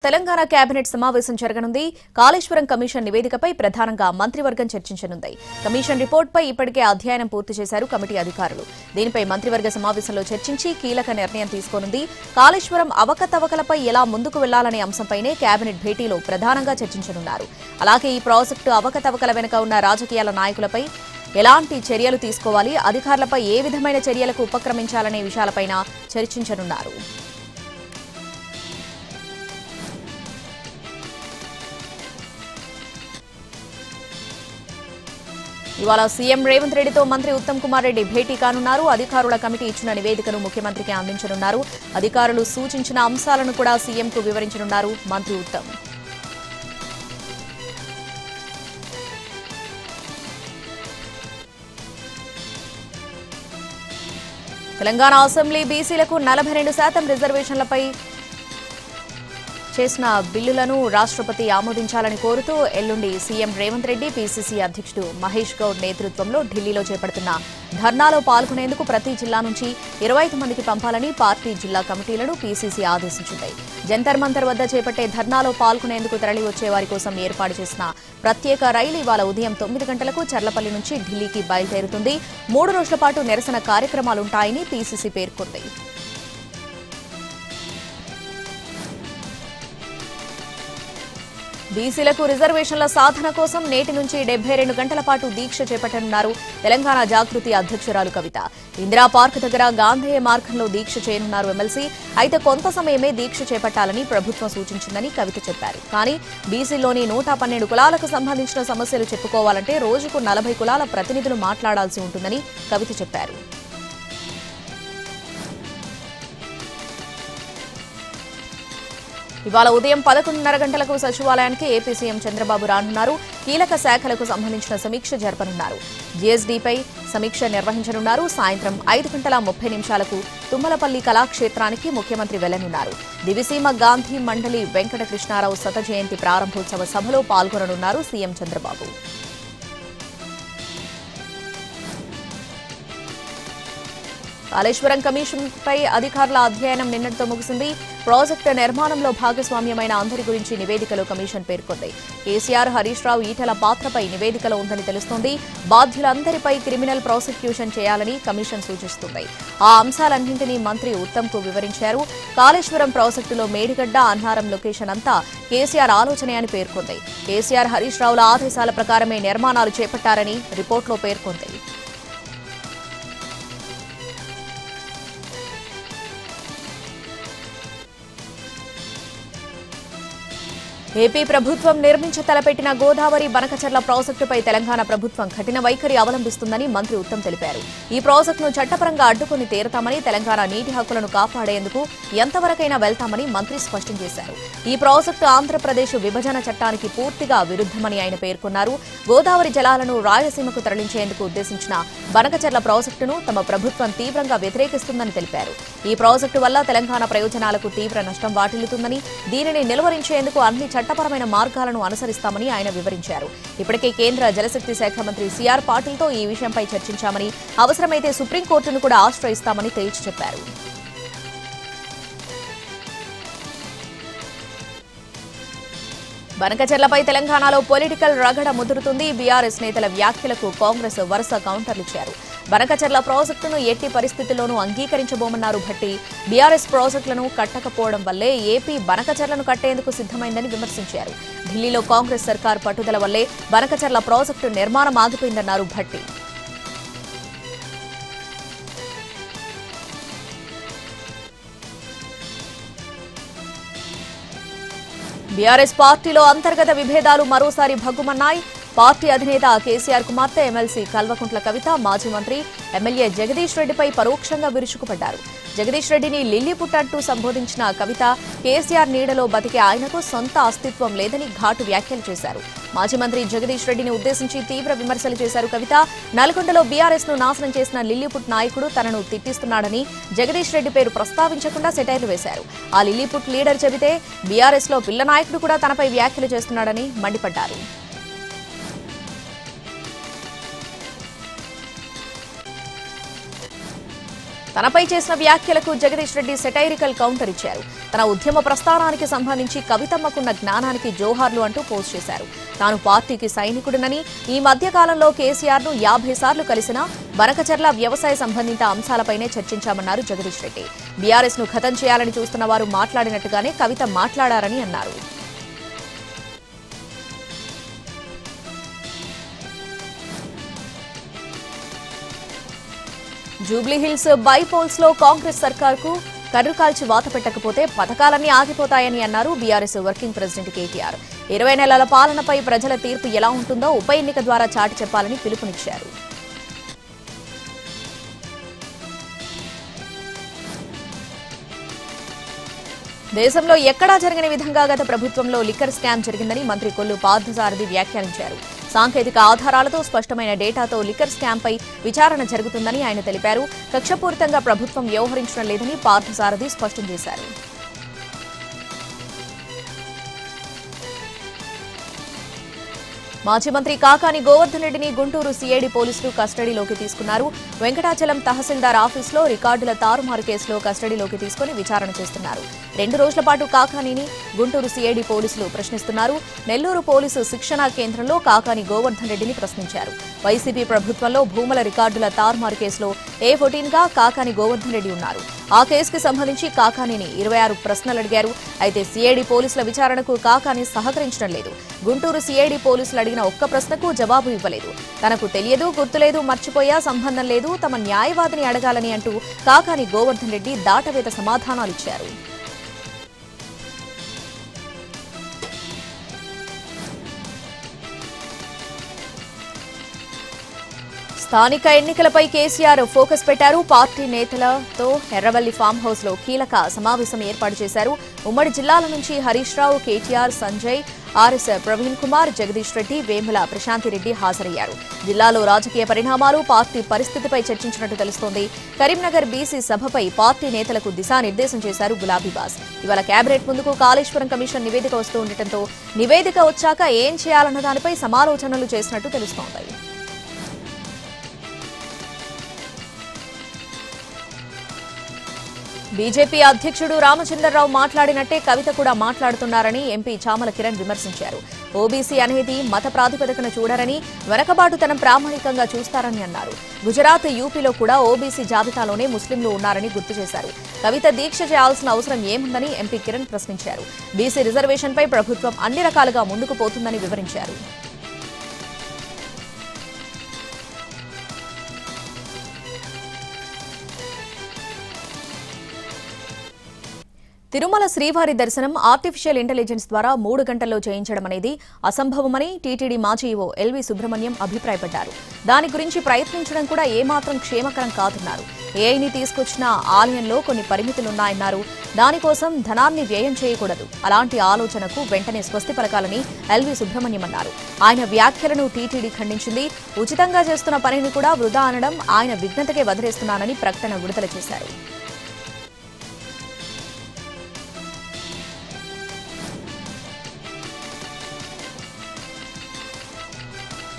Telangana cabinet సమావేశం జరగనుంది. Kaleshwaram commission నివేదికపై ప్రధానంగా మంత్రివర్గం చర్చించనుంది. కమిషన్ రిపోర్టుపై ఇప్పటికే అధ్యయనం పూర్తి చేశారు కమిటీ అధికారులు. దీనిపై మంత్రివర్గ సమావేశంలో చర్చించి కీలక నిర్ణయం తీసుకోనుంది. కాళేశ్వరం అవకతవకలపై ఎలా ముందుకు వెళ్లాలనే అంశంపైనే కేబినెట్ భేటీలో ప్రధానంగా చర్చించనున్నారు. అలాగే ఈ ప్రాజెక్టు అవకతవకల వెనుక ఉన్న రాజకీయాల నాయకులపై ఎలాంటి చర్యలు తీసుకోవాలి, అధికారులపై ఏ విధమైన చర్యలకు ఉపక్రమించాలనే విషయాలపైన చర్చించనున్నారు. ఇవాళ సీఎం రేవంత్ రెడ్డితో మంత్రి ఉత్తమ్ కుమార్ రెడ్డి భేటీ కానున్నారు. అధికారుల కమిటీ ఇచ్చిన నివేదికను ముఖ్యమంత్రికి అందించనున్నారు. అధికారులు సూచించిన అంశాలను కూడా సీఎంకు వివరించనున్నారు మంత్రి ఉత్తమ్. తెలంగాణ అసెంబ్లీ బీసీలకు 42% రిజర్వేషన్లపై చేసిన బిల్లులను రాష్ట్రపతి ఆమోదించాలని కోరుతూ ఎల్లుండి సీఎం రేవంత్ రెడ్డి పీసీసీ అధ్యక్షుడు మహేష్ గౌడ్ నేతృత్వంలో ఢిల్లీలో చేపడుతున్న ధర్నాలో పాల్గొనేందుకు ప్రతి జిల్లా నుంచి 25 మందికి పంపాలని పార్టీ జిల్లా కమిటీలను పీసీసీ ఆదేశించింది. జంతర్ మంతర్ వద్ద చేపట్టే ధర్నాలో పాల్గొనేందుకు తరలివచ్చే వారి కోసం ఏర్పాటు చేసిన ప్రత్యేక రైలు ఇవాళ ఉదయం 9 గంటలకు చర్లపల్లి నుంచి ఢిల్లీకి బయలుదేరుతుంది. 3 రోజుల పాటు నిరసన కార్యక్రమాలుంటాయని పీసీసీ పేర్కొంది. బీసీలకు రిజర్వేషన్ల సాధన కోసం నేటి నుంచి 72 గంటల పాటు దీక్ష చేపట్టనున్నారు తెలంగాణ జాగృతి అధ్యక్షురాలు కవిత. ఇందిరా పార్క్ దగ్గర గాంధేయ మార్గంలో దీక్ష చేయనున్నారు ఎమ్మెల్సీ. అయితే కొంత సమయమే దీక్ష చేపట్టాలని ప్రభుత్వం సూచించిందని కవిత చెప్పారు. కానీ బీసీలోని 112 కులాలకు సంబంధించిన సమస్యలు చెప్పుకోవాలంటే రోజుకు 40 కులాల ప్రతినిధులు మాట్లాడాల్సి ఉంటుందని కవిత చెప్పారు. ఇవాళ ఉదయం 11:30 గంటలకు సచివాలయానికి ఏపీ సీఎం చంద్రబాబు రానున్నారు. కీలక శాఖలకు సంబంధించిన సమీక్ష జరపనున్నారు. జీఎస్డీపై సమీక్ష నిర్వహించనున్నారు. సాయంత్రం 5:30 తుమ్మలపల్లి కళాక్షేత్రానికి ముఖ్యమంత్రి వెళ్లనున్నారు. దివిసీమ గాంధీ మండలి వెంకట కృష్ణారావు శత జయంతి ప్రారంభోత్సవ సభలో పాల్గొననున్నారు సీఎం చంద్రబాబు. కాళేశ్వరం కమిషన్పై అధికారుల అధ్యయనం నిన్నటితో ముగిసింది. ప్రాజెక్టు నిర్మాణంలో భాగస్వామ్యమైన అందరి గురించి నివేదికలో కమిషన్ పేర్కొంది. కేసీఆర్, హరీష్ రావు, ఈటెల పాత్రపై నివేదికలో ఉందని తెలుస్తోంది. బాధ్యులందరిపై క్రిమినల్ ప్రాసిక్యూషన్ చేయాలని కమిషన్ సూచిస్తుంది. ఆ అంశాలన్నింటినీ మంత్రి ఉత్తమ్కు వివరించారు. కాళేశ్వరం ప్రాజెక్టులో మేడిగడ్డ, అన్నారం లొకేషన్ అంతా కేసీఆర్ ఆలోచనే అని పేర్కొంది. కేసీఆర్, హరీష్ రావుల ఆదేశాల ప్రకారమే నిర్మాణాలు చేపట్టారని రిపోర్టులో పేర్కొంది. ఏపీ ప్రభుత్వం నిర్మించ తలపెట్టిన గోదావరి బనకచర్ల ప్రాజెక్టుపై తెలంగాణ ప్రభుత్వం కఠిన వైఖరి అవలంబిస్తుందని మంత్రి ఉత్తమ్ తెలిపారు. ఈ ప్రాజెక్టును చట్టపరంగా అడ్డుకుని తీరతామని, తెలంగాణ నీటి హక్కులను కాపాడేందుకు ఎంతవరకైనా వెళ్తామని మంత్రి స్పష్టం చేశారు. ఈ ప్రాజెక్టు ఆంధ్రప్రదేశ్ విభజన చట్టానికి పూర్తిగా విరుద్ధమని ఆయన పేర్కొన్నారు. గోదావరి జలాలను రాయలసీమకు తరలించేందుకు ఉద్దేశించిన బనకచర్ల ప్రాజెక్టును తమ ప్రభుత్వం తీవ్రంగా వ్యతిరేకిస్తుందని తెలిపారు. ఈ ప్రాజెక్టు వల్ల తెలంగాణ ప్రయోజనాలకు తీవ్ర నష్టం వాటిల్లుతుందని, దీనిని నిలువరించేందుకు అన్ని చట్టపరమైన మార్గాలను అనుసరిస్తామని ఆయన వివరించారు. ఇప్పటికే కేంద్ర జలశక్తి శాఖ మంత్రి సిఆర్ పాటిల్తో ఈ విషయంపై చర్చించామని, అవసరమైతే సుప్రీంకోర్టును కూడా ఆశ్రయిస్తామని తేల్చి చెప్పారు. బనకచర్లపై తెలంగాణలో పొలిటికల్ రగడ ముదురుతుంది. బీఆర్ఎస్ నేతల వ్యాఖ్యలకు కాంగ్రెస్ వరుస కౌంటర్లిచ్చారు. బనకచర్ల ప్రాజెక్టును ఎట్టి పరిస్థితుల్లోనూ అంగీకరించబోమన్నారు భట్టి. బీఆర్ఎస్ ప్రాజెక్టులను కట్టకపోవడం వల్లే ఏపీ బనకచర్లను కట్టేందుకు సిద్ధమైందని విమర్శించారు. ఢిల్లీలో కాంగ్రెస్ సర్కార్ పట్టుదల వల్లే బనకచర్ల ప్రాజెక్టు నిర్మాణం ఆగిపోయిందన్నారు భట్టి. బీఆర్ఎస్ పార్టీలో అంతర్గత విభేదాలు మరోసారి భగ్గుమన్నాయి. పార్టీ అధినేత కేసీఆర్ కుమార్తె ఎమ్మెల్సీ కల్వకుంట్ల కవిత మాజీ మంత్రి ఎమ్మెల్యే జగదీష్ రెడ్డిపై పరోక్షంగా విరుచుకుపడ్డారు. జగదీష్ రెడ్డిని లిల్లీపుట్ అంటూ సంబోధించిన కవిత, కేసీఆర్ నీడలో బతికే ఆయనకు సొంత అస్తిత్వం లేదని ఘాటు వ్యాఖ్యలు చేశారు. మాజీ మంత్రి జగదీష్ రెడ్డిని ఉద్దేశించి తీవ్ర విమర్శలు చేశారు కవిత. నల్గొండలో బీఆర్ఎస్ ను నాశనం చేసిన లిల్లీపుట్ నాయకుడు తనను తిట్టిస్తున్నాడని జగదీష్ రెడ్డి పేరు ప్రస్తావించకుండా సెటైర్లు వేశారు. ఆ లిల్లీపుట్ లీడర్ చెబితే బీఆర్ఎస్ లో పిల్ల నాయకుడు కూడా తనపై వ్యాఖ్యలు చేస్తున్నాడని మండిపడ్డారు. తనపై చేసిన వ్యాఖ్యలకు జగదీష్ రెడ్డి సెటైరికల్ కౌంటర్ ఇచ్చారు. తన ఉద్యమ ప్రస్థానానికి సంబంధించి కవితమ్మకున్న జ్ఞానానికి జోహార్లు అంటూ పోస్ట్ చేశారు. తాను పార్టీకి సైనికుడినని, ఈ మధ్య కాలంలో కేసీఆర్ ను 50 సార్లు కలిసినా బనకచర్ల వ్యవసాయ సంబంధిత అంశాలపైనే చర్చించామన్నారు జగదీష్ రెడ్డి. బీఆర్ఎస్ ను ఖతం చేయాలని చూస్తున్న వారు మాట్లాడినట్టుగానే కవిత మాట్లాడారని అన్నారు. జూబ్లీహిల్స్ బైపోల్స్ లో కాంగ్రెస్ సర్కార్కు కర్రు కాల్చి వాత పెట్టకపోతే పథకాలన్నీ ఆగిపోతాయని అన్నారు బీఆర్ఎస్ వర్కింగ్ ప్రెసిడెంట్ కేటీఆర్. 20 నెలల పాలనపై ప్రజల తీర్పు ఎలా ఉంటుందో ఉప ఎన్నిక ద్వారా చాటి చెప్పాలని పిలుపునిచ్చారు. దేశంలో ఎక్కడా జరగని విధంగా గత ప్రభుత్వంలో లిక్కర్ స్కామ్ జరిగిందని మంత్రి కొల్లు పార్థసారథి వ్యాఖ్యానించారు. సాంకేతిక ఆధారాలతో స్పష్టమైన డేటాతో లిక్కర్ స్కామ్పై విచారణ జరుగుతుందని ఆయన తెలిపారు. కక్షపూరితంగా ప్రభుత్వం వ్యవహరించడం లేదని పార్థసారథి స్పష్టం చేశారు. మాజీ మంత్రి కాకాని గోవర్ధన్ రెడ్డిని గుంటూరు సీఐడీ పోలీసులు కస్టడీలోకి తీసుకున్నారు. వెంకటాచలం తహసీల్దార్ ఆఫీసులో రికార్డుల తారుమారు కేసులో కస్టడీలోకి తీసుకుని విచారణ చేస్తున్నారు. 2 రోజుల పాటు కాకానిని గుంటూరు సీఐడీ పోలీసులు ప్రశ్నిస్తున్నారు. నెల్లూరు పోలీసు శిక్షణా కేంద్రంలో కాకాని గోవర్ధన్ రెడ్డిని ప్రశ్నించారు. వైసీపీ ప్రభుత్వంలో భూముల రికార్డుల తారుమారు కేసులో A14 గా కాకాని గోవర్ధన్ రెడ్డి ఉన్నారు. ఆ కేసుకు సంబంధించి కాకానిని 26 ప్రశ్నలు అడిగారు. అయితే సీఐడీ పోలీసుల విచారణకు కాకాని సహకరించడం లేదు. గుంటూరు సీఐడీ పోలీసులు అడిగిన ఒక్క ప్రశ్నకు జవాబు ఇవ్వలేదు. తనకు తెలియదు, గుర్తులేదు, మర్చిపోయా, సంబంధం లేదు, తమ న్యాయవాదిని అడగాలని అంటూ కాకాని గోవర్ధన్ రెడ్డి దాటవేత సమాధానాలిచ్చారు. స్థానిక ఎన్నికలపై కేసీఆర్ ఫోకస్ పెట్టారు. పార్టీ నేతలతో ఎర్రవల్లి ఫామ్ హౌస్ లో కీలక సమావేశం ఏర్పాటు చేశారు. ఉమ్మడి జిల్లాల నుంచి హరీష్ రావు, కేటీఆర్, సంజయ్, ఆర్ఎస్ ప్రవీణ్ కుమార్, జగదీష్ రెడ్డి, వేముల ప్రశాంతిరెడ్డి హాజరయ్యారు. జిల్లాలో రాజకీయ పరిణామాలు, పార్టీ పరిస్థితిపై చర్చించినట్టు తెలుస్తోంది. కరీంనగర్ బీసీ సభపై పార్టీ నేతలకు దిశానిర్దేశం చేశారు గులాబీబాస్. ఇవాళ కేబినెట్ ముందుకు కాళేశ్వరం కమిషన్ నివేదిక వస్తూ ఉండటంతో నివేదిక వచ్చాక ఏం చేయాలన్న దానిపై సమాలోచనలు చేసినట్టు తెలుస్తోంది. బీజేపీ అధ్యక్షుడు రామచంద్రరావు మాట్లాడినట్టే కవిత కూడా మాట్లాడుతున్నారని ఎంపీ చామల కిరణ్ విమర్శించారు. ఓబీసీ అనేది మత ప్రాతిపదికన చూడరని, వెనకబాటుతనం ప్రామాణికంగా చూస్తారని అన్నారు. గుజరాత్, యూపీలో కూడా ఓబీసీ జాబితాలోనే ముస్లింలు ఉన్నారని గుర్తు చేశారు. కవిత దీక్ష చేయాల్సిన అవసరం ఏముందని ఎంపీ కిరణ్ ప్రశ్నించారు. బీసీ రిజర్వేషన్పై ప్రభుత్వం అన్ని రకాలుగా ముందుకు పోతుందని వివరించారు. తిరుమల శ్రీవారి దర్శనం ఆర్టిఫిషియల్ ఇంటెలిజెన్స్ ద్వారా 3 గంటల్లో చేయించడం అనేది అసంభవమని టీటీడీ మాజీ ఈవో ఎల్వి సుబ్రహ్మణ్యం అభిప్రాయపడ్డారు. దాని గురించి ప్రయత్నించడం కూడా ఏమాత్రం క్షేమకరం కాదన్నారు. ఏఐని తీసుకొచ్చిన ఆలయంలో కొన్ని పరిమితులున్నాయన్నారు. దానికోసం ధనాన్ని వ్యయం చేయకూడదు. అలాంటి ఆలోచనకు వెంటనే స్వస్తి పలకాలని ఎల్వి సుబ్రహ్మణ్యం అన్నారు. ఆయన వ్యాఖ్యలను టీటీడీ ఖండించింది. ఉచితంగా చేస్తున్న పనిని కూడా వృధా అనడం ఆయన విఘ్నతకే వదిలేస్తున్నానని ప్రకటన విడుదల చేశారు.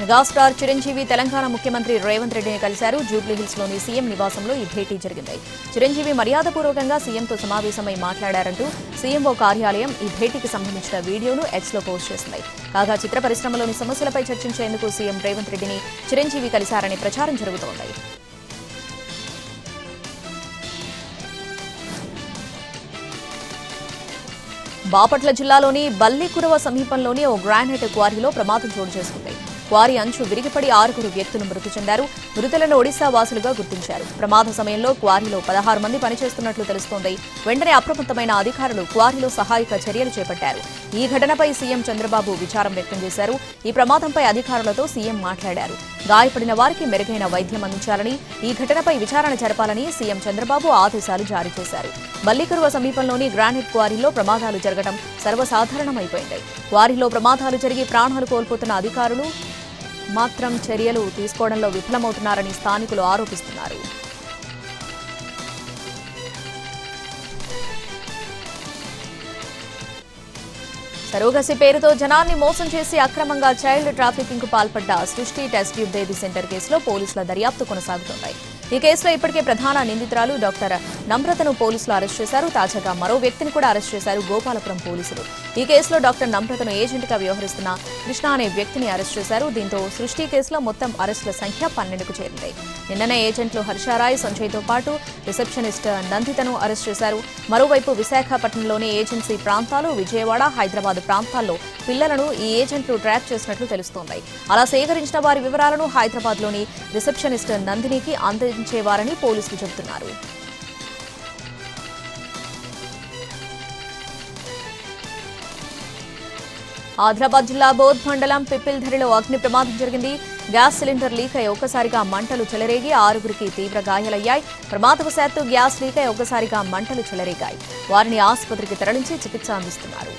మెగాస్టార్ చిరంజీవి తెలంగాణ ముఖ్యమంత్రి రేవంత్ రెడ్డిని కలిశారు. జూబ్లీహిల్స్ లోని సీఎం నివాసంలో ఈ భేటీ జరిగింది. చిరంజీవి మర్యాదపూర్వకంగా సీఎంతో సమావేశమై మాట్లాడారంటూ సీఎంఓ కార్యాలయం ఈ భేటీకి సంబంధించిన వీడియోను ఎక్స్లో పోస్ట్ చేసింది. కాగా చిత్ర పరిశ్రమలోని సమస్యలపై చర్చించేందుకు సీఎం రేవంత్ రెడ్డిని చిరంజీవి కలిశారని ప్రచారం జరుగుతోంది. బాపట్ల జిల్లాలోని బల్లికురవ సమీపంలోని ఓ గ్రానైట్ క్వారీలో ప్రమాదం చోటు చేసుకుంది. క్వారీ అంచు విరిగిపడి 6 వ్యక్తులు మృతి చెందారు. మృతులను ఒడిశా వాసులుగా గుర్తించారు. ప్రమాద సమయంలో క్వారీలో 16 మంది పనిచేస్తున్నట్లు తెలుస్తోంది. వెంటనే అప్రమత్తమైన అధికారులు క్వారీలో సహాయక చర్యలు చేపట్టారు. ఈ ఘటనపై సీఎం చంద్రబాబు విచారం వ్యక్తం చేశారు. ఈ ప్రమాదంపై అధికారులతో సీఎం మాట్లాడారు. గాయపడిన వారికి మెరుగైన వైద్యం అందించాలని, ఈ ఘటనపై విచారణ జరపాలని సీఎం చంద్రబాబు ఆదేశాలు జారీ చేశారు. బల్లికురువ సమీపంలోని గ్రానైట్ క్వారీలో ప్రమాదాలు జరగడం సర్వసాధారణమైపోయింది. క్వారీలో ప్రమాదాలు జరిగి ప్రాణాలు కోల్పోతున్న అధికారులు మాత్రం చర్యలు తీసుకోవడంలో విఫలమవుతున్నారని స్థానికులు ఆరోపిస్తున్నారు. సరోగసి పేరుతో జనాన్ని మోసం చేసి అక్రమంగా చైల్డ్ ట్రాఫికింగ్ కు పాల్పడ్డ సృష్టి టెస్ట్ ట్యూబ్ బేబీ సెంటర్ కేసులో పోలీసుల దర్యాప్తు కొనసాగుతోంది. ఈ కేసులో ఇప్పటికే ప్రధాన నిందితురాలు డాక్టర్ నమ్రతను పోలీసులు అరెస్ట్ చేశారు. తాజాగా మరో వ్యక్తిని కూడా అరెస్ట్ చేశారు గోపాలపురం పోలీసులు. ఈ కేసులో డాక్టర్ నమ్రతను ఏజెంట్గా వ్యవహరిస్తున్న కృష్ణ అనే వ్యక్తిని అరెస్ట్ చేశారు. దీంతో సృష్టి కేసులో మొత్తం అరెస్టుల సంఖ్య 12కు చేరింది. నిన్ననే ఏజెంట్లు హర్షారాయ్, సంజయ్తో పాటు రిసెప్షనిస్ట్ నందితను అరెస్ట్ చేశారు. మరోవైపు విశాఖపట్నంలోని ఏజెన్సీ ప్రాంతాలు, విజయవాడ, హైదరాబాద్ ప్రాంతాల్లో పిల్లలను ఈ ఏజెంట్లు ట్రాక్ చేసినట్లు తెలుస్తోంది. అలా సేకరించిన వారి వివరాలను హైదరాబాద్లోని రిసెప్షనిస్ట్ నందినికి అందించేవారని పోలీసులు చెబుతున్నారు. ఆదిలాబాద్ జిల్లా బోధ్ మండలం పిప్పిల్ధరిలో అగ్ని ప్రమాదం జరిగింది. గ్యాస్ సిలిండర్ లీక్ అయి ఒక్కసారిగా మంటలు చెలరేగి 6గురికి తీవ్ర గాయాలయ్యాయి. ప్రమాదవశాత్తు గ్యాస్ లీక్ అయి ఒక్కసారిగా మంటలు చెలరేగాయి. వారిని ఆసుపత్రికి తరలించి చికిత్స అందిస్తున్నారు.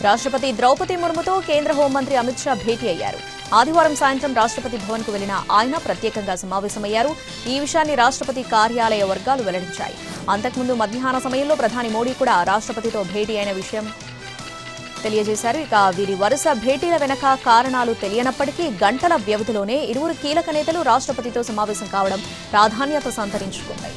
రాష్ట్రపతి ద్రౌపది ముర్ముతో కేంద్ర హోంమంత్రి అమిత్ షా భేటీ అయ్యారు. ఆదివారం సాయంత్రం రాష్ట్రపతి భవన్కు వెళ్లిన ఆయన ప్రత్యేకంగా సమావేశమయ్యారు. ఈ విషయాన్ని రాష్ట్రపతి కార్యాలయ వర్గాలు వెల్లడించాయి. అంతకుముందు మధ్యాహ్న సమయంలో ప్రధాని మోడీ కూడా రాష్ట్రపతితో భేటీ అయిన విషయం తెలియజేశారు. ఇక వీరి వరుస భేటీల వెనక కారణాలు తెలియనప్పటికీ గంటల వ్యవధిలోనే ఇరువురు కీలక నేతలు రాష్ట్రపతితో సమావేశం కావడం ప్రాధాన్యత సంతరించుకుంది.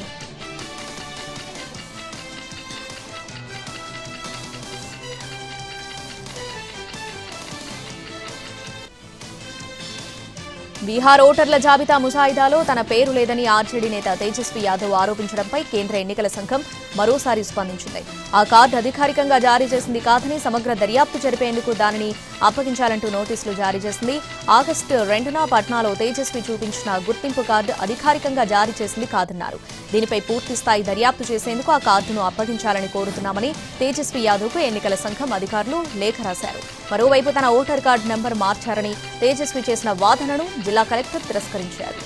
బీహార్ ఓటర్ల జాబితా ముసాయిదాలో తన పేరు లేదని ఆర్జేడీ నేత తేజస్వి యాదవ్ ఆరోపించడంపై కేంద్ర ఎన్నికల సంఘం మరోసారి స్పందించింది. ఆ కార్డు అధికారికంగా జారీ చేసింది కాదని సమగ్ర దర్యాప్తు జరిపేందుకు దానిని అప్పగించాలంటూ నోటీసులు జారీ చేసింది. ఆగస్టు 2న పట్నాలో తేజస్వి చూపించిన గుర్తింపు కార్డు అధికారికంగా జారీ చేసింది కాదన్నారు. దీనిపై పూర్తి స్థాయి దర్యాప్తు చేసేందుకు ఆ కార్డును అప్పగించాలని కోరుతున్నామని తేజస్వి యాదవ్కు ఎన్నికల సంఘం అధికారులు లేఖ రాశారు. మరోవైపు తన ఓటర్ కార్డు నెంబర్ మార్చారని తేజస్వి చేసిన వాదనను జిల్లా కలెక్టర్ తిరస్కరించారు.